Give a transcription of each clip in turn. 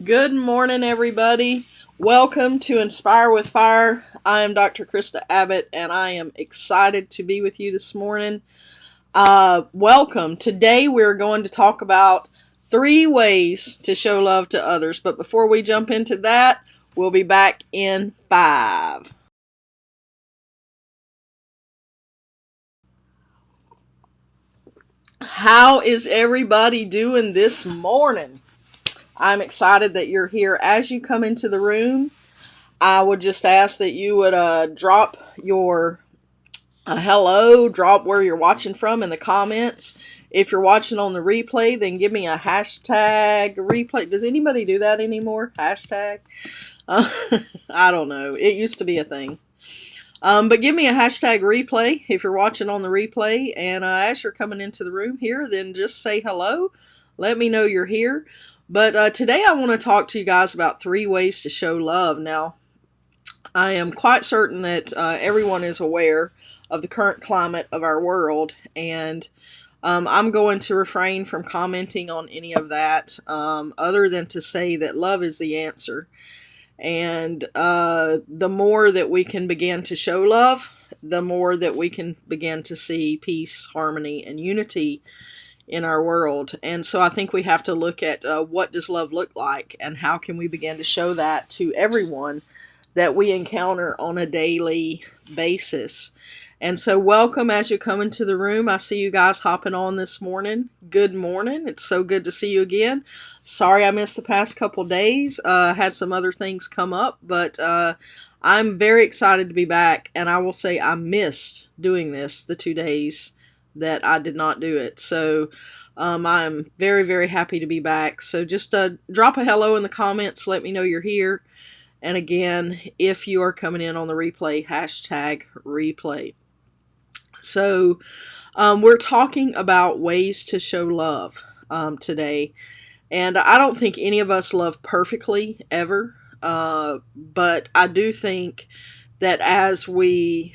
Good morning, everybody. Welcome to Inspire with Fire. I am Dr. Krista Abbott, and I am excited to be with you this morning. Welcome. Today, we're going to talk about 3 ways to show love to others. But before we jump into that, we'll be back in 5. How is everybody doing this morning? I'm excited that you're here. As you come into the room, I would just ask that you would drop your hello, drop where you're watching from in the comments. If you're watching on the replay, then give me a hashtag replay. Does anybody do that anymore? Hashtag? Uh, I don't know. It used to be a thing. But give me a hashtag replay if you're watching on the replay. And as you're coming into the room here, then just say hello. Let me know you're here. But today I want to talk to you guys about 3 ways to show love. Now, I am quite certain that everyone is aware of the current climate of our world, and I'm going to refrain from commenting on any of that other than to say that love is the answer. And the more that we can begin to show love, the more that we can begin to see peace, harmony, and unity in our world. And so I think we have to look at what does love look like, and how can we begin to show that to everyone that we encounter on a daily basis. And so welcome as you come into the room. I see you guys hopping on this morning. Good morning. It's so good to see you again. Sorry I missed the past couple days. Had some other things come up, but I'm very excited to be back. And I will say I missed doing this the 2 days that I did not do it. So I'm very, very happy to be back. So just drop a hello in the comments. Let me know you're here. And again, if you are coming in on the replay, hashtag replay. So we're talking about ways to show love today. And I don't think any of us love perfectly ever. But I do think that as we,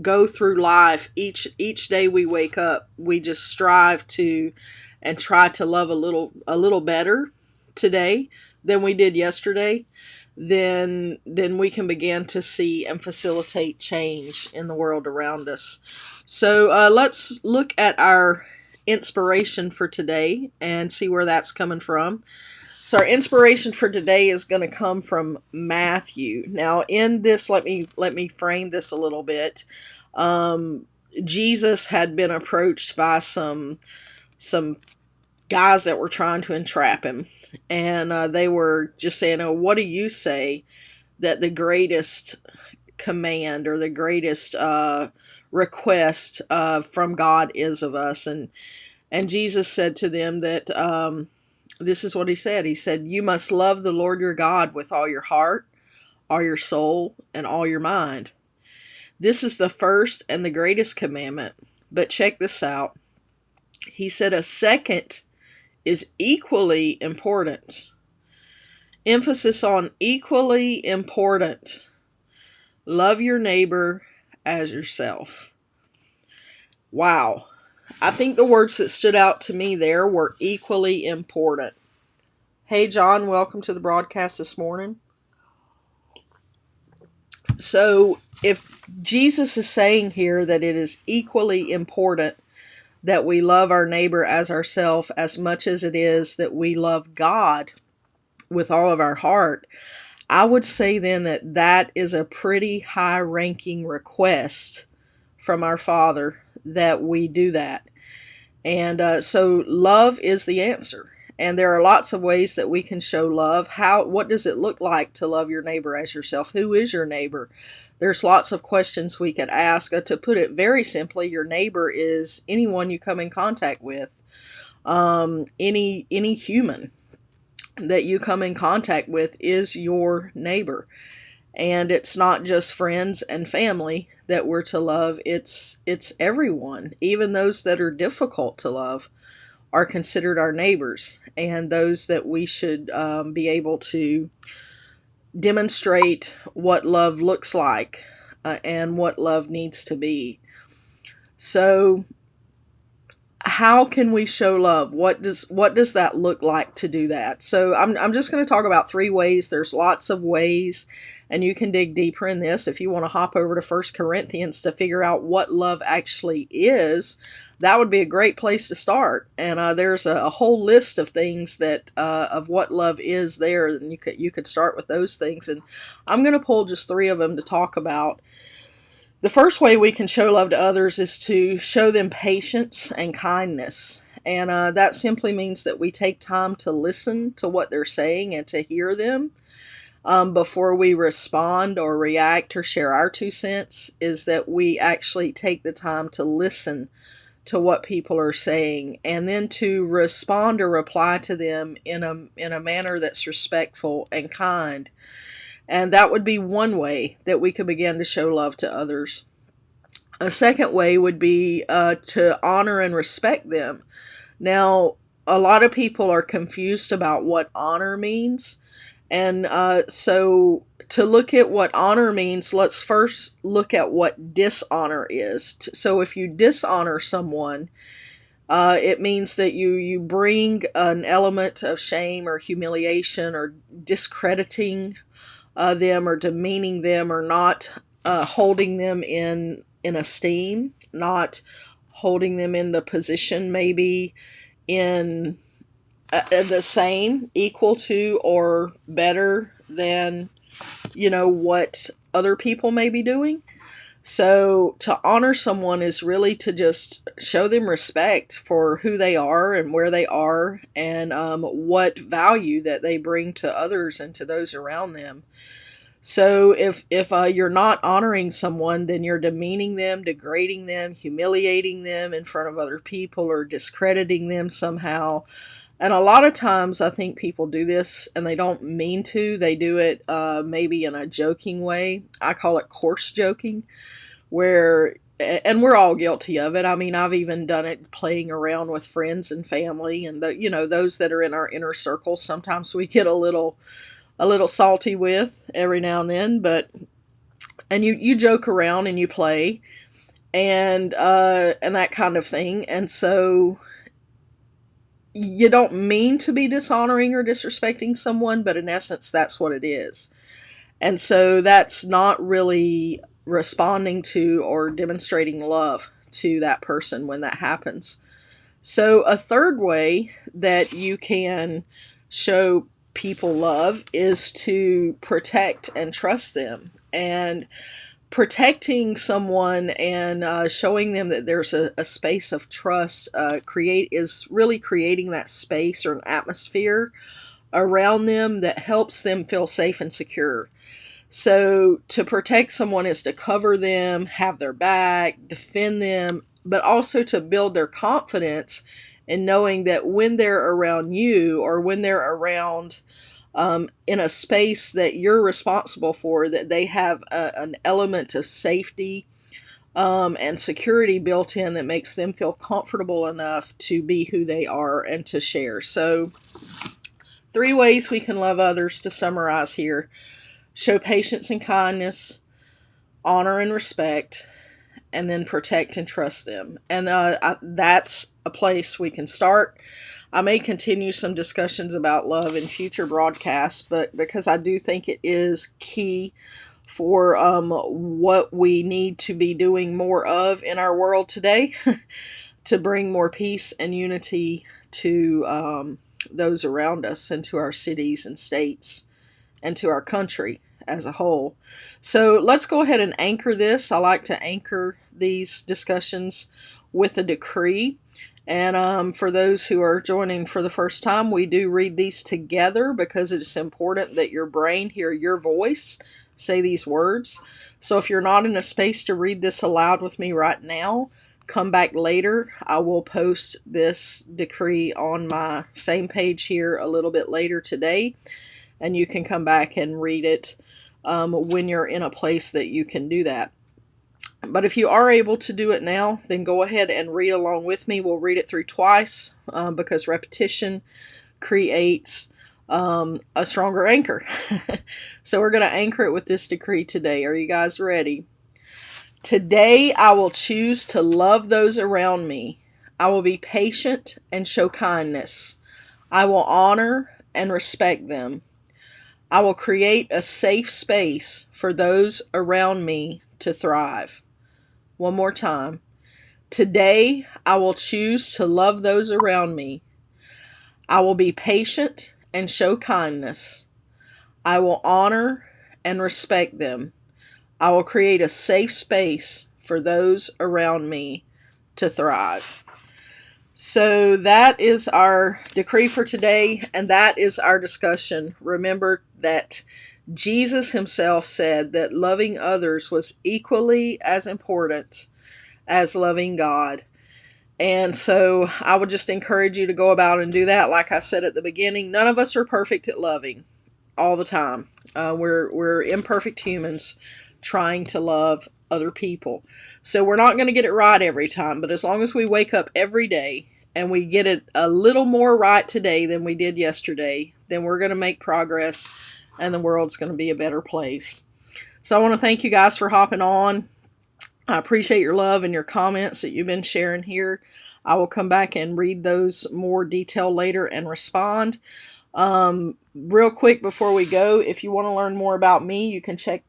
go through life, each day we wake up, we just strive to and try to love a little better today than we did yesterday. Then we can begin to see and facilitate change in the world around us. So let's look at our inspiration for today and see where that's coming from. So our inspiration for today is going to come from Matthew. Now, in this, let me frame this a little bit. Jesus had been approached by some guys that were trying to entrap him, and they were just saying, "Oh, what do you say that the greatest command or the greatest request from God is of us?" And Jesus said to them that this is what he said. He said, "You must love the Lord your God with all your heart, all your soul, and all your mind. This is the first and the greatest commandment. But check this out." He said a second is equally important. Emphasis on equally important. Love your neighbor as yourself. Wow. I think the words that stood out to me there were equally important. Hey, John, welcome to the broadcast this morning. So, if Jesus is saying here that it is equally important that we love our neighbor as ourselves as much as it is that we love God with all of our heart, I would say then that that is a pretty high-ranking request from our Father that we do that. And so love is the answer. And there are lots of ways that we can show love. What does it look like to love your neighbor as yourself? Who is your neighbor? There's lots of questions we could ask. To put it very simply, your neighbor is anyone you come in contact with. Any human that you come in contact with is your neighbor. And it's not just friends and family that we're to love. It's everyone. Even those that are difficult to love are considered our neighbors, and those that we should be able to demonstrate what love looks like and what love needs to be. So how can we show love? What does that look like to do that? So I'm just going to talk about 3 ways. There's lots of ways, and you can dig deeper in this if you want to hop over to First Corinthians to figure out what love actually is. That would be a great place to start. And there's a whole list of things that of what love is there, and you could start with those things. And I'm going to pull just 3 of them to talk about. The first way we can show love to others is to show them patience and kindness. And that simply means that we take time to listen to what they're saying and to hear them before we respond or react or share our 2 cents, is that we actually take the time to listen to what people are saying and then to respond or reply to them in a manner that's respectful and kind. And that would be one way that we could begin to show love to others. A second way would be to honor and respect them. Now, a lot of people are confused about what honor means. And so to look at what honor means, let's first look at what dishonor is. So if you dishonor someone, it means that you bring an element of shame or humiliation or discrediting them or demeaning them, or not holding them in esteem, not holding them in the position maybe in the same, equal to, or better than, what other people may be doing. So to honor someone is really to just show them respect for who they are and where they are, and what value that they bring to others and to those around them. So if you're not honoring someone, then you're demeaning them, degrading them, humiliating them in front of other people, or discrediting them somehow. And a lot of times I think people do this and they don't mean to. They do it maybe in a joking way. I call it coarse joking, where, and we're all guilty of it. I mean, I've even done it playing around with friends and family, and those that are in our inner circle. Sometimes we get a little salty with every now and then, and you joke around and you play, and that kind of thing. And so you don't mean to be dishonoring or disrespecting someone, but in essence that's what it is. And so that's not really responding to or demonstrating love to that person when that happens. So a third way that you can show people love is to protect and trust them. And protecting someone and showing them that there's a space of trust is really creating that space or an atmosphere around them that helps them feel safe and secure. So to protect someone is to cover them, have their back, defend them, but also to build their confidence in knowing that when they're around you, or when they're around in a space that you're responsible for, that they have an element of safety and security built in that makes them feel comfortable enough to be who they are and to share. So 3 ways we can love others, to summarize here: show patience and kindness, honor and respect, and then protect and trust them. And that's a place we can start. I may continue some discussions about love in future broadcasts, but because I do think it is key for what we need to be doing more of in our world today to bring more peace and unity to those around us, and to our cities and states, and to our country as a whole. So let's go ahead and anchor this. I like to anchor these discussions with a decree. And for those who are joining for the first time, we do read these together because it's important that your brain hear your voice say these words. So if you're not in a space to read this aloud with me right now, come back later. I will post this decree on my same page here a little bit later today, and you can come back and read it when you're in a place that you can do that. But if you are able to do it now, then go ahead and read along with me. We'll read it through twice because repetition creates a stronger anchor. So we're going to anchor it with this decree today. Are you guys ready? Today I will choose to love those around me. I will be patient and show kindness. I will honor and respect them. I will create a safe space for those around me to thrive. One more time. Today, I will choose to love those around me. I will be patient and show kindness. I will honor and respect them. I will create a safe space for those around me to thrive. So that is our decree for today, and that is our discussion. Remember that Jesus himself said that loving others was equally as important as loving God. And so I would just encourage you to go about and do that. Like I said at the beginning, none of us are perfect at loving all the time. We're imperfect humans trying to love other people. So we're not going to get it right every time, but as long as we wake up every day and we get it a little more right today than we did yesterday, then we're going to make progress and the world's going to be a better place. So I want to thank you guys for hopping on. I appreciate your love and your comments that you've been sharing here. I will come back and read those more detail later and respond. Real quick before we go, if you want to learn more about me, you can check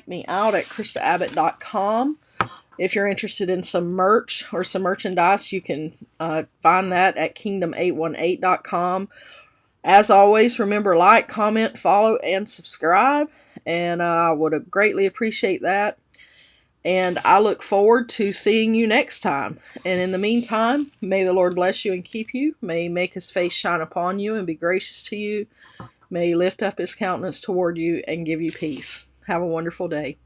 me out at KristaAbbott.com. If you're interested in some merch or some merchandise, you can find that at Kingdom818.com. As always, remember, like, comment, follow, and subscribe, and I would greatly appreciate that. And I look forward to seeing you next time. And in the meantime, may the Lord bless you and keep you. May he make his face shine upon you and be gracious to you. May he lift up his countenance toward you and give you peace. Have a wonderful day.